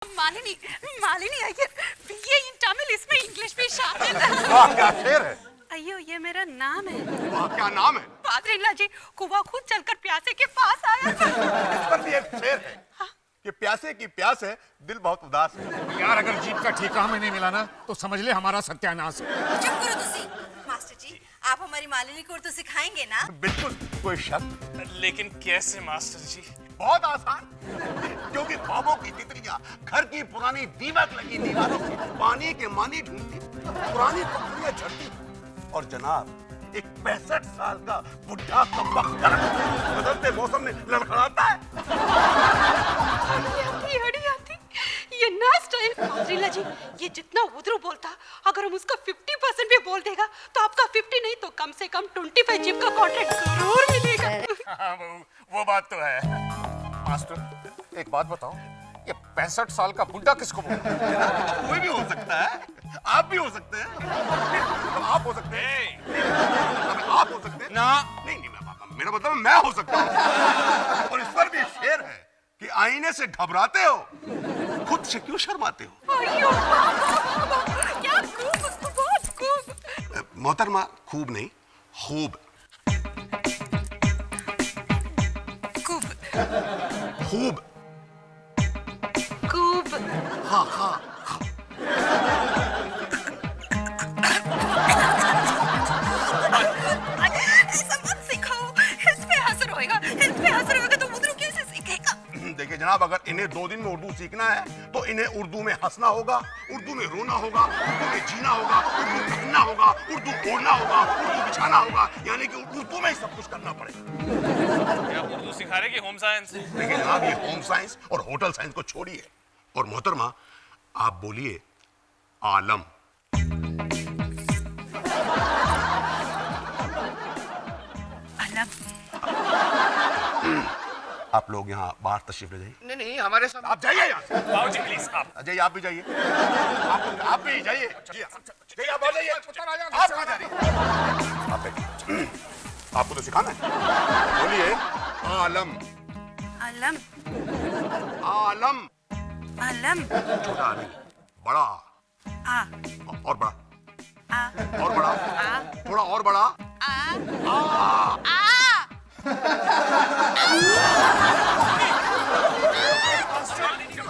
Malini Malini Iyer BA इन तमिल इसमें English भी शामिल है। वाह क्या शेर है। अयो ये मेरा नाम है। वाह क्या नाम है। फादरिल्ला जी कुआं खुद चलकर प्यासे के पास आया था। इस पर भी एक शेर है कि प्यासे की प्यास है दिल बहुत उदास है। यार अगर जीप का ठेका हमें नहीं मिला ना तो समझ ले हमारा सत्यानाश है। चुप करो तुसी। मास्टर जी आप हमारी मालिनी को उर्दू सिखाएंगे ना? बिल्कुल कोई शक। लेकिन कैसे मास्टर जी? बहुत आसान, क्योंकि ख्वाबों की तितलियां घर की पुरानी दीमक लगी दीवारों से पानी के मानी ढूंढती, पुरानी पत्तियां झड़ती और जनाब एक 65 साल का बुढ़ा कमबख्त बदलते मौसम में लड़खड़ाता है। हड़ी आती ये नया स्टाइल। फादरिल्ला जी ये जितना उधरू बोलता अगर हम उसका 50% भी बोल देगा तो आपका 50 नहीं तो कम से कम 25 जीप का कॉन्ट्रैक्ट जरूर मिलेगा। हाँ, वो बात तो है। मास्टर एक बात बताओ, ये 65 साल का बुढ़ा किसको बोलता है? कोई भी हो सकता है, आप भी हो सकते हैं, तो आप हो सकते हैं, आप हो सकते हैं ना नहीं मेरा मतलब मैं हो सकता हूँ। और इस पर भी शेर है कि आईने से घबराते हो खुद से क्यों शर्माते हो। अयो क्या खूब बहुत खूब। मोहतरमा खूब नहीं खूब खूब खूब खूब। हाँ हाँ ऐसा मत सीखो, इस पे असर होएगा तो उधरू कैसे सीखेगा। देखिए जनाब, अगर इन्हें 2 दिन में उर्दू सीखना है तो इन्हें उर्दू में हंसना होगा, उर्दू में रोना होगा, उर्दू में जीना होगा, उर्दू पहनना होगा, उर्दू बोलना होगा, उर्दू बिछाना होगा, यानी कि उर्दू में ही सब कुछ करना पड़ेगा। क्या उर्दू सिखा रहे कि होम साइंस? देखिए जनाब, ये होम साइंस और होटल साइंस को छोड़िए और मोहतरमा आप बोलिए आलम। आप लोग यहाँ बाहर तशरीफ ले जाइए। नहीं हमारे साथ आप जाइए यहाँ से। बाबूजी प्लीज आप जाइए, आप भी जाइए, आप भी जाइए, जाइए, आप आ जाइए। आप कहाँ जा रही हैं? आप बैठिए। आपको तो सिखाना है। बोलिए आलम। आलम आलम आलम छोटा नहीं, बड़ा आ और बड़ा आ और बड़ा आ थोड़ा और बड़ा आ आ।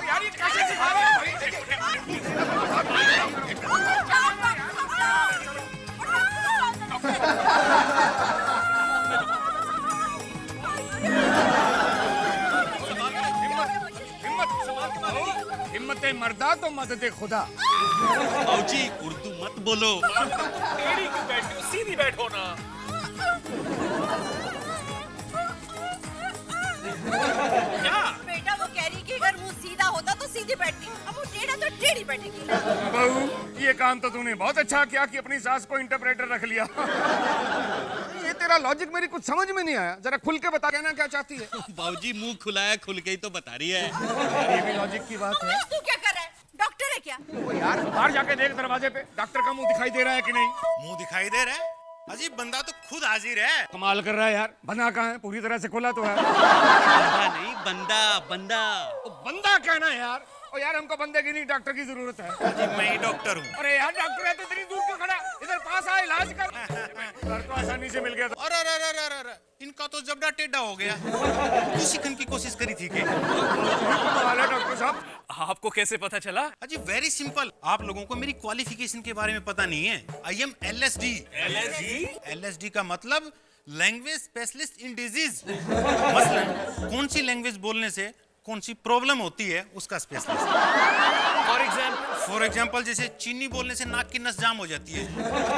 यार ये कैसे सिखा रहे हैं? हिम्मत मर्दा तो मदद खुदा। बाबूजी उर्दू मत बोलो। टेढ़ी क्यों बैठी हो? सीधी बैठो ना। क्या? बेटा वो कह रही कि अगर मुंह सीधा होता तो सीधी बैठती, अब वो टेढ़ा तो टेढ़ी बैठेगी ना। बहू ये काम तो तूने बहुत अच्छा किया कि अपनी सास को इंटरप्रेटर रख लिया। ये तेरा लॉजिक मेरी कुछ समझ में नहीं आया, जरा खुल के बता देना क्या चाहती है। बाबूजी मुंह खुलाया खुल के ही तो बता रही है। ये भी लॉजिक की बात है। तू क्या कर रहा है? डॉक्टर है क्या? ओ यार बाहर जाके देख दरवाजे पे डॉक्टर का मुंह दिखाई दे रहा है कि नहीं। मुंह दिखाई दे रहा है? अजीब बंदा तो खुद हाजिर है। कमाल कर रहा है यार, बना कहाँ है? पूरी तरह से खुला तो है। बंदा नहीं बंदा बंदा। ओ, बंदा कहना है यार। ओ यार हमको बंदे की नहीं डॉक्टर की जरूरत है। अजी मैं ही डॉक्टर हूँ। अरे यार डॉक्टर है तो इतनी दूर क्यों खड़ा? इधर पास आ, इलाज कर। घर तो आसानी से मिल गया था। अरे इनका तो जबड़ा टेढ़ा हो गया। तू सीखने की कोशिश करी थी के? कमाल है डॉक्टर साहब। आपको कैसे पता चला? अजी वेरी सिंपल, आप लोगों को मेरी क्वालिफिकेशन के बारे में पता नहीं है। I am LSD। LSD का मतलब लैंग्वेज स्पेशलिस्ट इन डिजीज। मसलन कौन सी लैंग्वेज बोलने से कौन सी प्रॉब्लम होती है उसका स्पेशलिस्ट। फॉर एग्जाम्पल जैसे चीनी बोलने से नाक की नस जाम हो जाती है,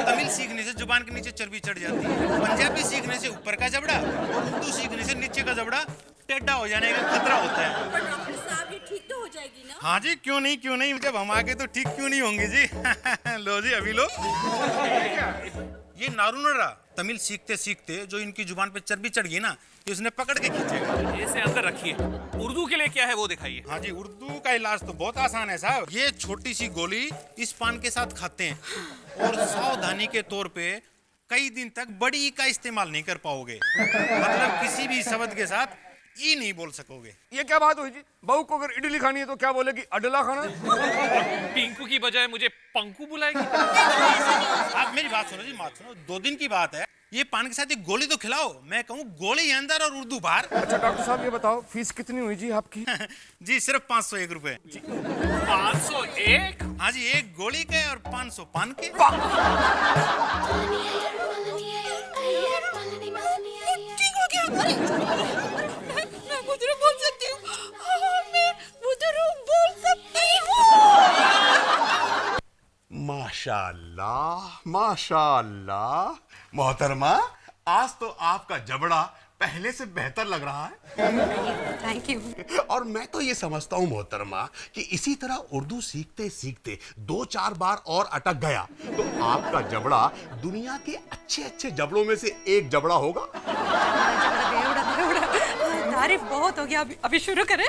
तमिल सीखने से जुबान के नीचे चर्बी चढ़ जाती है, पंजाबी सीखने से ऊपर का जबड़ा और उर्दू सीखने से नीचे का जबड़ा टेढ़ा हो जाने का खतरा होता है। पर डॉक्टर साहब ये ठीक तो हो जाएगी ना? हाँ जी क्यों नहीं, जब हम आगे तो ठीक क्यों नहीं होंगे जी। लो जी अभी लो। ये नारूनरा तमिल सीखते सीखते जो इनकी जुबान पे चर्बी चढ़ गई ना, ये उसने पकड़ के खींचेगा। इसे अंदर रखिए। उर्दू के लिए क्या है वो दिखाइए। हाँ जी उर्दू का इलाज तो बहुत आसान है साहब। ये छोटी सी गोली इस पान के साथ खाते हैं और सावधानी के तौर पे कई दिन तक बड़ी का इस्तेमाल नहीं कर पाओगे। मतलब किसी भी शब्द के साथ ई नहीं बोल सकोगे। ये क्या बात हुई जी? बहू को अगर इडली खानी है तो क्या बोलेगी? अडला खाना? पिंकू की बजाय मुझे पंकू बुलाएगी। आप मेरी बात सुनो जी, बात सुनो। 2 दिन की बात है, ये पान के साथ एक गोली तो खिलाओ। मैं कहूँ गोली अंदर और उर्दू बाहर। अच्छा डॉक्टर साहब ये बताओ फीस कितनी हुई जी आपकी? जी सिर्फ 501 रुपए। 501? हाँ जी, एक गोली के और 500 पान के। ठीक हो गया। अरे मैं बुजुर्ग बोल सकती हूँ। मैं बुजुर्ग बोल सकती हूँ। माशाल्लाह माशाल्लाह। मोहतरमा, आज तो आपका जबड़ा पहले से बेहतर लग रहा है। Thank you. और मैं तो ये समझता हूँ मोहतरमा कि इसी तरह उर्दू सीखते सीखते 2-4 बार और अटक गया तो आपका जबड़ा दुनिया के अच्छे अच्छे जबड़ों में से एक जबड़ा होगा। तारीफ बहुत हो गया, अभी शुरू करें।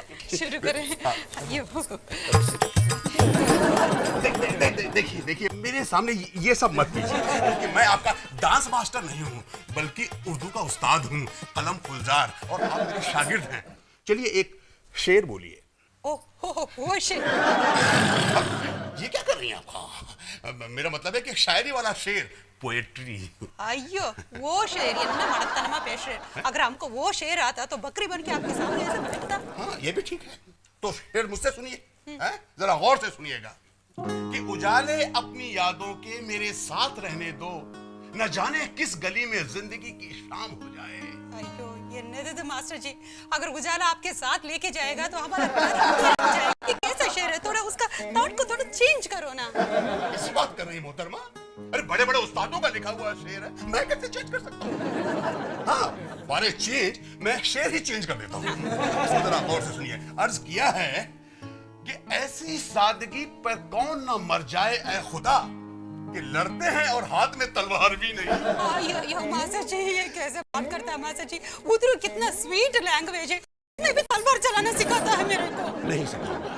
देखिए देखिए, मेरे सामने ये सब मत कीजिए, क्योंकि मैं आपका डांस मास्टर नहीं हूँ बल्कि उर्दू का उस्ताद हूँ, कलम फुलजार, और आप मेरे शागिर्द हैं। चलिए एक शेर बोलिए। वो शेर? ये क्या कर रही हैं आप? मेरा मतलब है कि शायरी वाला शेर, पोएट्री। अयो वो शेर என்ன மடத்தனமா பேசுறே? अगर हमको वो शेर आता तो बकरी बन के आपके सामने ऐसे बैठता। हाँ ये भी ठीक है। तो शेर मुझसे सुनिए, जरा गौर से सुनिएगा कि उजाले अपनी यादों के मेरे साथ रहने दो, न जाने किस गली में जिंदगी की शाम हो जाए। अयो ये नहीं मास्टर जी, अगर उजाला आपके साथ लेके जाएगा तो हमारा घर हो जाएगा। ये कैसा शेर है? थोड़ा उसका थॉट को थोड़ा चेंज करो ना। ऐसी बात कर रही मोहतरमा? अरे बड़े बड़े उस्तादों का लिखा हुआ शेर है, मैं कैसे चेंज कर सकता हूँ? हाँ मारे चेंज, मैं शेर ही चेंज कर देता हूँ। जरा गौर से सुनिए। अर्ज किया है कि ऐसी सादगी पर कौन ना मर जाए ऐ खुदा, कि लड़ते हैं और हाथ में तलवार भी नहीं। यो मास्टर जी ये कैसे बात करता है मास्टर जी? उधर कितना स्वीट लैंग्वेज है, मैं भी तलवार चलाना सिखाता है मेरे को। नहीं सिखाऊंगा,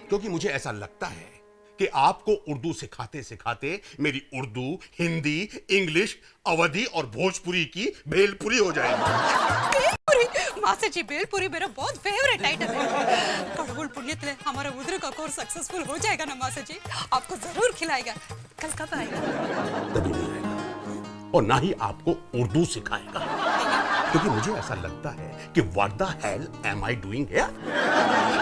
क्योंकि मुझे ऐसा लगता है कि आपको उर्दू सिखाते सिखाते मेरी उर्दू, हिंदी, इंग्लिश, अवधी और भोजपुरी की भेलपुरी हो जाएगी। भेलपुरी? मास्टर जी भेलपुरी मेरा बहुत फेवरेट आइटम है। कड़वुल पुण्यतिले हमारा उधर का कोर्स सक्सेसफुल हो जाएगा ना मास्टर जी? आपको जरूर खिलाएगा। कल कब आएगा? कभी नहीं आएगा, और ना ही आपको उर्दू सिखाएगा, क्योंकि मुझे ऐसा लगता है कि what the hell am I doing here?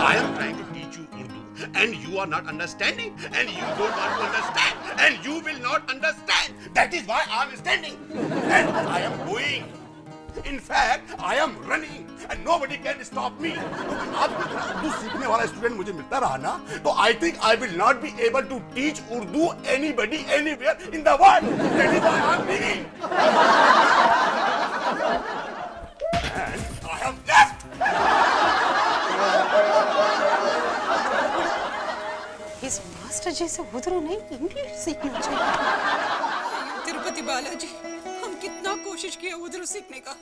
I am trying to teach you Urdu and you are not understanding, and you don't want to understand, and you will not understand. That is why I am standing and I am going. In fact, I am running and nobody can stop me. अब उर्दू सीखने वाला student मुझे मिलता रहा ना, तो I think I will not be able to teach Urdu anybody anywhere in the world. That is why I am leaving. And I am left. इस master जी से उधर नहीं इंग्लिश सीखना चाहिए। तिरुपति बालाजी, हम कितना कोशिश किया उधर सीखने का,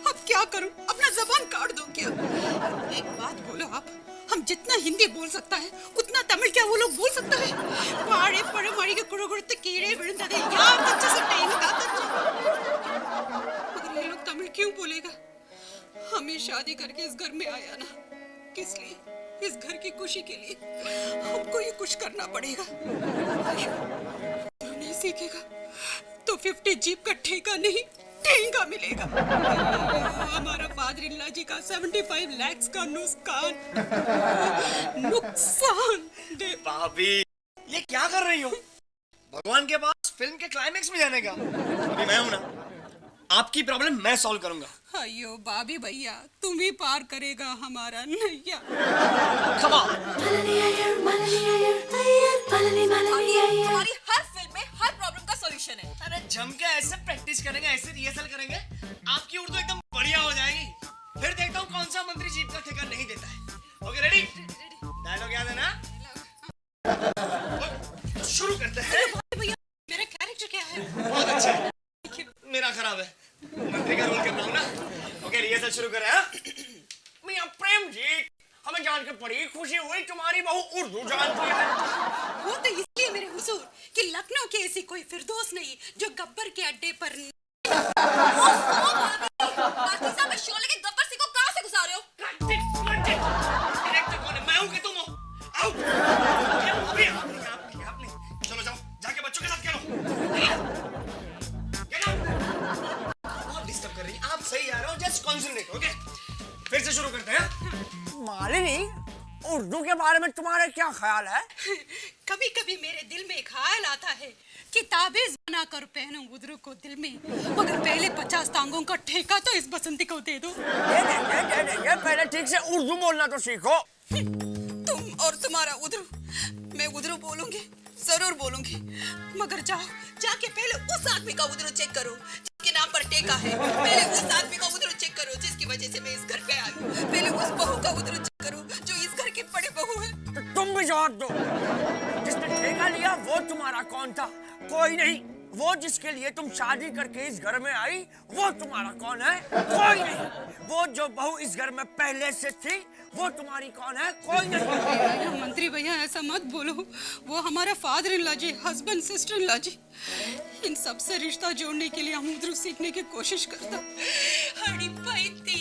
अब क्या करूं? अपना जबान काट दूं क्या? एक बात बोलो आप, हम जितना हिंदी बोल सकता है उतना तमिल क्या वो लोग बोल सकता है? पाड़े पड़े मारी के कुड़ुकुड़ते कीड़े विழுந்ததே यार बच्चे से टाइम का मगर ये लोग तमिल क्यों बोलेगा? हमें शादी करके इस घर में आया ना, किस लिए? इस घर की खुशी के लिए हमको ये कुछ करना पड़ेगा। तो नहीं सीखेगा तो 50 जीप का ठेका नहीं ठेंगा मिलेगा। हमारा फादर इन लॉ जी का 75 लाख का नुकसान दे। भाभी ये क्या कर रही हो? भगवान के पास फिल्म के क्लाइमेक्स में जाने का। अभी मैं हूं ना, आपकी प्रॉब्लम मैं सॉल्व करूंगा। अयो बाबी भैया, तुम ही पार करेगा हमारा नैया। Come on। हमारी हर फिल्म में हर प्रॉब्लम का सॉल्यूशन है। अरे जम के ऐसे प्रैक्टिस करेंगे, ऐसे रिहर्सल करेंगे, आपकी उर्दू एकदम बढ़िया हो जाएगी। फिर देखता हूँ कौन सा मंत्री जीप का ठेका नहीं देता है। Okay ready? डायलॉग याद है ना? शुरू करते हैं। भैया मेरा कैरेक्टर क्या है? बहुत अच्छा है, मेरा खराब है। मंत्री का रोल करना हूं ना। ओके रिहर्सल शुरू करें। हाँ मियां प्रेम जी, हमें जान के बड़ी खुशी हुई तुम्हारी बहू उर्दू जानती है। वो तो इसलिए मेरे हुजूर कि लखनऊ की ऐसी कोई फिरदौस नहीं जो गब्बर के अड्डे पर बाकी साहब शोले के गब्बर सिंह को कहां से घुसा रहे हो? डायरेक्टर कौन है, मैं हूँ कि तुम हो? आओ अभी आपने चलो जाओ जाके बच्चों के साथ खेलो। Get out! बहुत डिस्टर्ब कर रही है, आप सही आ रहे हो, जस्ट कॉन्सेंट्रेट। ओके फिर से शुरू करते हैं। मालिनी, उर्दू के बारे में तुम्हारा क्या ख्याल है? कभी कभी मेरे दिल में ख्याल आता है कि ताबीज बनाकर पहनूं उधरों को दिल में, मगर पहले 50 टांगों का ठेका तो इस बसंती को दे दो। दे देंगे, पहले ठीक से उर्दू बोलना तो सीखो। तुम और तुम्हारा उधरू, मैं उधरू बोलूंगी, जरूर बोलूंगी, मगर जाके पहले उस आदमी का उधरू चेक करो जिसके नाम पर टेका है। पहले उस आदमी का उधरू चेक करो जिसकी वजह से मैं इस घर पे आई हूँ। पहले उस बहू का उधरू चेक करो जो इस घर की बड़ी बहू है। तो तुम भी जवाब दो, जिसने ठेका लिया वो तुम्हारा कौन था? कोई नहीं। वो जिसके लिए तुम शादी करके इस घर में आई वो तुम्हारा कौन है? कोई नहीं। वो जो बहू इस घर में पहले से थी वो तुम्हारी कौन है? कोई नहीं। भैया, मंत्री भैया ऐसा मत बोलो, वो हमारा father in law ji, husband sister in law ji. इन सब से रिश्ता जोड़ने के लिए हम उधर सीखने की कोशिश करता। हड़ी पैती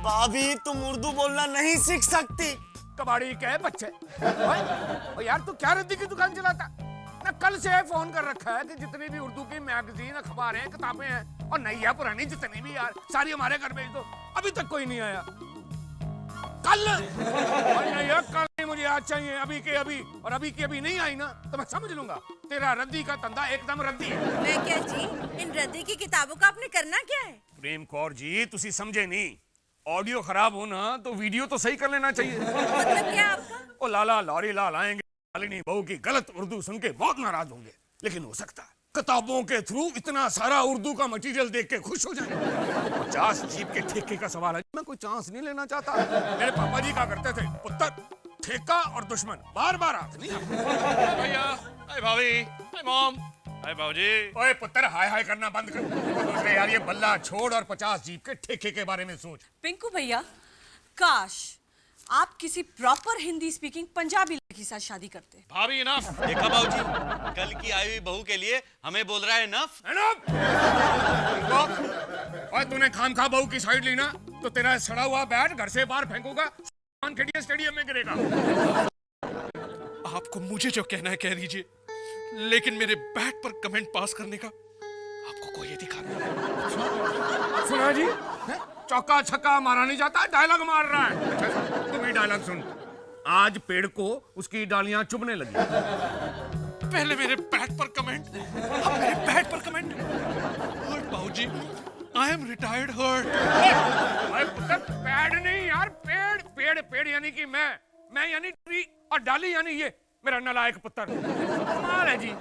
भाभी, तुम उर्दू बोलना नहीं सीख सकती। कबाड़ी के बच्चे। ओए यार तू क्या रद्दी की दुकान चलाता? ना कल से फोन कर रखा है कि जितनी भी उर्दू की मैगजीन, अखबारें, किताबें हैं और नई या पुरानी जितनी भी यार सारी हमारे घर भेज दो। अभी तक कोई नहीं आया। कल नहीं यार, कल नहीं, मुझे आज चाहिए, अभी के अभी। और अभी की अभी नहीं आई ना तो मैं समझ लूंगा तेरा रद्दी का धंधा एकदम रद्दी है। मैं क्या जी, इन रद्दी की किताबों का आपने करना क्या है? प्रेम कौर जी, तुसी समझे नहीं, ऑडियो खराब हो ना तो वीडियो तो सही कर लेना चाहिए। मतलब क्या आपका? ओ लाला लौरी लाल आएंगे, मालिनी बहू की गलत उर्दू सुन के बहुत नाराज होंगे, लेकिन हो सकता है किताबों के थ्रू इतना सारा उर्दू का मटेरियल देख के खुश हो जाएंगे। 50 जीप के ठेके का सवाल है, मैं कोई चांस नहीं लेना चाहता। मेरे पापा जी क्या करते थे, पुत्र ठेका और दुश्मन बार बार हाथ नहीं आते। भैया, हाय भाभी, हाय मॉम, हाय बाबूजी। ओए पुत्र, हाय हाय करना बंद कर। दूसरे यार ये बल्ला छोड़ और 50 जीप के ठेके के बारे में सोच। पिंकू भैया, काश आप किसी प्रॉपर हिंदी स्पीकिंग पंजाबी लड़की के साथ शादी करते। भाभी इनफ। देखा बाबूजी, कल की आई हुई बहू के लिए हमें बोल रहा है नफ। ओए तूने खामखा बहू की साइड ली ना तो तेरा सड़ा हुआ बैट घर से बाहर फेंकूंगा, स्टेडियम में गिरेगा। आपको मुझे जो कहना है कह दीजिए, लेकिन मेरे बैट पर कमेंट पास करने का आपको कोई अधिकार नहीं। सुना जी, चौका छक्का मारा नहीं जाता, डायलॉग मार रहा है। तुम ही डायलॉग सुन। आज पेड़ को उसकी डालियां चुभने लगी। पहले मेरे बैट पर कमेंट, अब मेरे बैट पर कमेंट। हर्ट बाबूजी, आई एम रिटायर्ड हर्ट। पुत्र, पेड़ नहीं यार, पेड़ पेड़ पेड़ यानी कि मैं यानी ट्री और डाली यानी ये। मेरा नालायक पुत्र, कमाल है जी।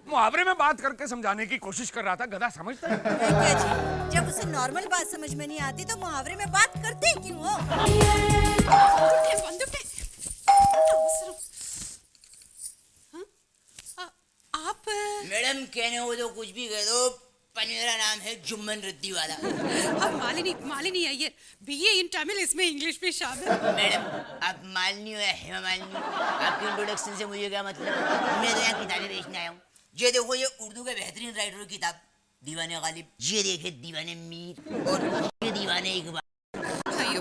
मुहावरे में बात करके समझाने की कोशिश कर रहा था, गधा समझता है। मैं क्या जी, जब उसे नॉर्मल बात समझ में नहीं आती तो मुहावरे में बात करते क्यों हो? आप मैडम, कहने हो तो कुछ भी कह दो, पर मेरा नाम है जुम्मन रद्दी वाला। अब मालिनी अय्यर, बीए इन तमिल, इसमें इंग्लिश भी शामिल। मैडम, आप मालनी हो या हेमा मालनी, आपके इंट्रोडक्शन से मुझे क्या मतलब? मैं तो यहाँ किताबें बेचने आया हूँ। ये देखो, ये उर्दू के बेहतरीन राइटर की किताब, दीवाने गालिब। ये देखे दीवाने मीर, और ये दीवाने इकबाल।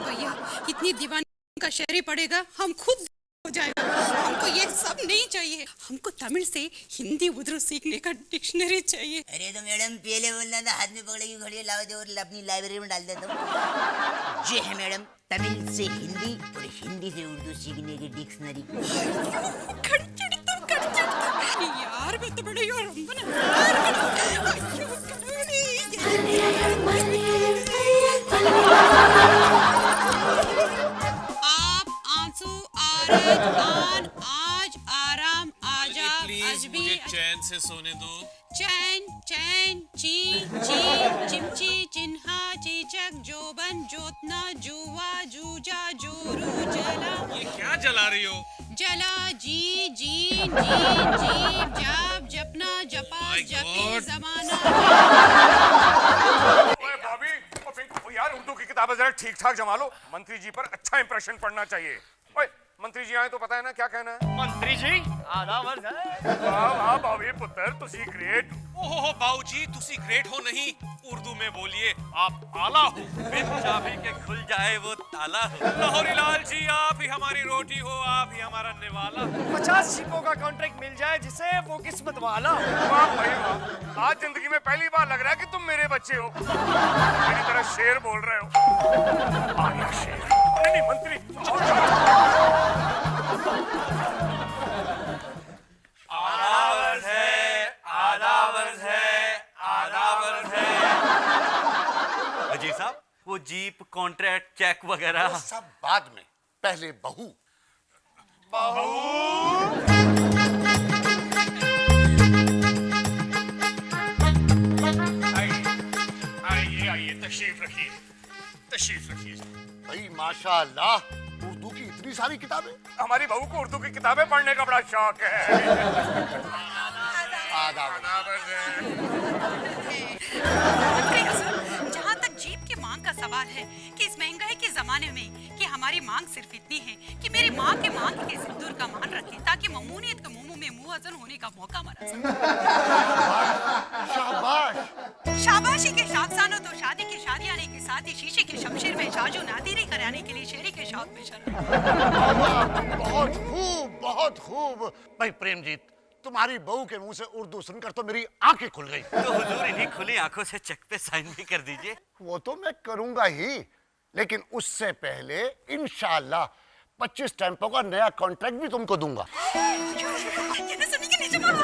भैया, इतनी दीवानी का शायरी पढ़ेगा हम खुद हो जाएगा। हमको ये सब नहीं चाहिए, हमको तमिल से हिंदी उर्दू सीखने का डिक्शनरी चाहिए। अरे तो मैडम, पहले बोलना था हाथ में पकड़े की घड़ियां लाओ दे और अपनी लाइब्रेरी में डाल देता हूँ। ये है मैडम तमिल से हिंदी और हिंदी से उर्दू सीखने की डिक्शनरी। यार मैं तो बड़ी और आप आंसू आन आज आराम आजा। प्लीज मुझे चैन से सोने दो। चैन चैन ची ची चिमची चिन्हा चीचक जोबन जोतना जुआ जूजा जोरू जला। ये क्या जला रही हो? जला जी जीन जीन जीव जाप जपना जपा जपे जमाना। ओए भाभी, ओ पिंकू यार, उर्दू की किताबें जरा ठीक ठाक जमा लो, मंत्री जी पर अच्छा इंप्रेशन पड़ना चाहिए। ओए मंत्री जी आए तो पता है ना क्या कहना है? मंत्री जी, आधा वर्ष है। वाह वाह भाभी पुत्र, तुसी ग्रेट। ओ ओहो बाऊजी तुसी ग्रेट हो नहीं, उर्दू में बोलिए, आप आला हो। बिन चाबी के खुल जाए वो ताला हो। लाहौरी लाल जी आप ही हमारी रोटी हो, आप ही हमारा निवाला। 50 जीपों का कॉन्ट्रैक्ट मिल जाए जिसे वो किस्मत वाला। वाह भाई वाह, आज जिंदगी में पहली बार लग रहा है कि तुम मेरे बच्चे हो, मेरी तरह शेर बोल रहे हो। आ गया शेर। नहीं मंत्री, आदावर्स है, आदावर्स है, आदावर्स है। अजी साहब, वो जीप कॉन्ट्रैक्ट चेक वगैरह सब बाद में, पहले बहू। आइए आइए, तशरीफ रखिए, तशरीफ रखिए। भाई माशाअल्लाह, उर्दू की इतनी सारी किताबें। हमारी बहू को उर्दू की किताबें पढ़ने का बड़ा शौक है। जहाँ तक जीप की मांग का सवाल है कि इस महंगाई के जमाने में कि हमारी मांग सिर्फ इतनी है कि मेरी माँ के मांग के सिंदूर का मान रखे ताकि ममूनियत के मुंह में मुंह अजन होने का मौका मिला सके। शाबाश। शाबाशी के शाखसानो तो शादी की शादी आने के साथ ही शीशे की शमशीर में शाजू नादीरी कराने के लिए शेरी के शौक में शरण। बहुत खूब, बहुत खूब। भाई प्रेमजीत, तुम्हारी बहू के मुंह से उर्दू सुनकर तो मेरी आंखें खुल गई। तो हुजूर इन्हीं खुली आंखों से चेक पे साइन भी कर दीजिए। वो तो मैं करूंगा ही, लेकिन उससे पहले इंशाअल्लाह 25 स्टैंपों का नया कॉन्ट्रैक्ट भी तुमको दूंगा। ये तो सुनिए नीचे बोलो।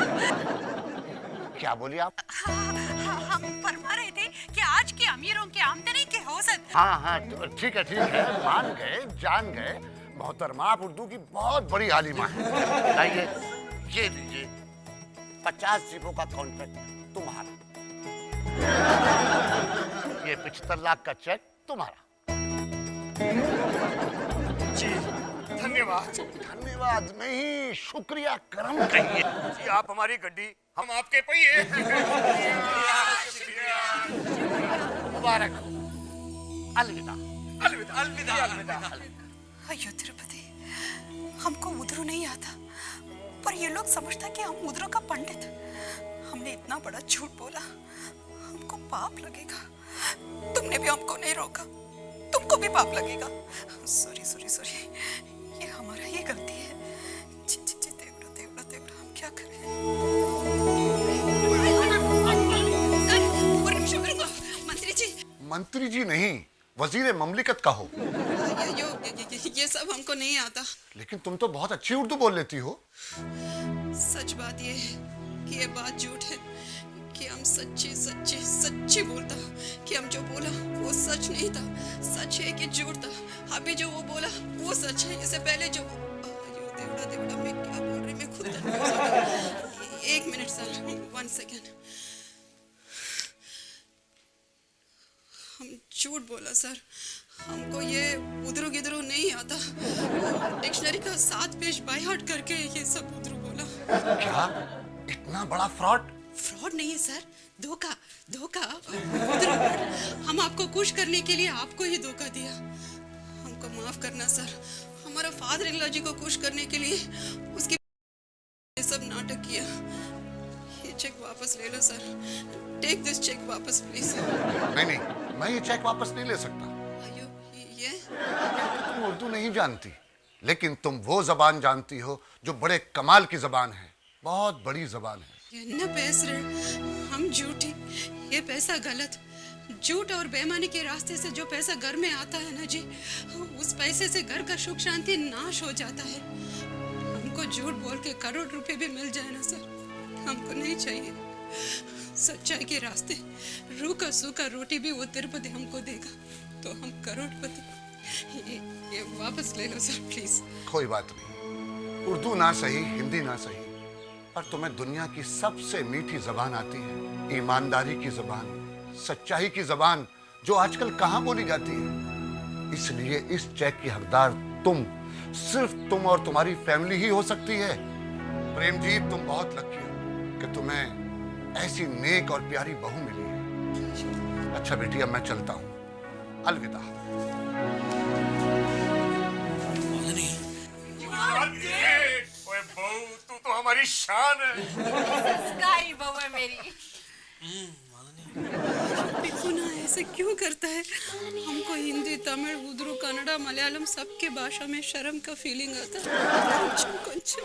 क्या बोली आप? हम फरमा रहे थे कि आज के अमीरों के आमदनी के औसत। हाँ हाँ, तो ठीक है, मान गए, जान गए। मोहतरमा, आप उर्दू की बहुत बड़ी आलिमा है। आइए, ये लीजिए 50 जीपों का कॉन्ट्रैक्ट तुम्हारा, ये 75 लाख का चेक तुम्हारा। जी धन्यवाद। धन्यवाद नहीं, शुक्रिया करम कहिए। जी आप हमारी गड्डी, हम आपके पहिए। मुबारक हो। अलविदा। अलविदा अलविदा अलविदा। अयो तिरुपति, हमको उधरू नहीं आता, पर ये लोग समझता कि हम उधरों का पंडित। हमने इतना बड़ा झूठ बोला, हमको पाप लगेगा। तुमने भी हमको नहीं रोका, तुमको भी पाप लगेगा। सॉरी सॉरी सॉरी, ये हमारा ही गलती है। जी जी जी, देवड़ा देवड़ा देवड़ा, हम क्या करें? मंत्री जी। मंत्री जी नहीं, वजीर ममलिकत का हो। ये सब हमको नहीं आता। लेकिन तुम तो बहुत अच्छी उर्दू बोल लेती हो। सच बात ये है कि ये बात झूठ है कि हम सच्ची सच्ची सच्ची बोलता कि हम जो बोला वो सच नहीं था। सच है कि झूठ था। अभी जो वो बोला वो सच है। इससे पहले जो देवड़ा देवड़ा, मैं क्या बोल रही, मैं खुद confuse हो गई। एक मिनट सर, 1 सेकेंड। हम झूठ बोला सर, हमको ये उधरू गिधरू नहीं आता। डिक्शनरी का 7 पेज बाय हार्ट करके ये सब उधरू बोला। क्या इतना बड़ा फ्रॉड? फ्रॉड नहीं है सर, धोखा धोखा। उधरू वर्ड हम आपको खुश करने के लिए आपको ही धोखा दिया। हमको माफ करना सर, हमारा फादर इन लॉ जी को खुश करने के लिए उसके ये सब नाटक किया। ये चेक वापस ले लो सर, टेक दिस चेक वापस प्लीज। नहीं, मैं ये चेक वापस नहीं ले सकता। ये तुम उर्दू नहीं जानती, लेकिन तुम वो जबान जानती हो जो बड़े कमाल की जबान है, बहुत बड़ी जबान है। ये न पैसे हम झूठी, ये पैसा गलत। झूठ और बेईमानी के रास्ते से जो पैसा घर में आता है ना जी, उस पैसे से घर का सुख शांति नाश हो जाता है। हमको झूठ बोल के करोड़ रुपए भी मिल जाए ना सर, हमको नहीं चाहिए। सच्चाई के रास्ते रूखा सूखा रोटी भी वो तिरुपति हमको देगा तो हम करोड़पति। ये वापस ले लो सर प्लीज। कोई बात नहीं, उर्दू ना सही, हिंदी ना सही, पर तुम्हें दुनिया की सबसे मीठी जबान आती है, ईमानदारी की जबान, सच्चाई की जबान, जो आजकल कहाँ बोली जाती है। इसलिए इस चेक की हकदार तुम, सिर्फ तुम और तुम्हारी फैमिली ही हो सकती है। प्रेमजीत, तुम बहुत लकी हो कि तुम्हें ऐसी नेक और प्यारी बहू मिली है। अच्छा बेटी, अब मैं चलता हूँ, अलविदा। ओए बहू, तू तो हमारी शान है। संस्कारी बहू है मेरी। क्यों करता है? हमको हिंदी, तमिल, उर्दू, कन्नड़ा, मलयालम सबके भाषा में शर्म का फीलिंग आता है। कुछ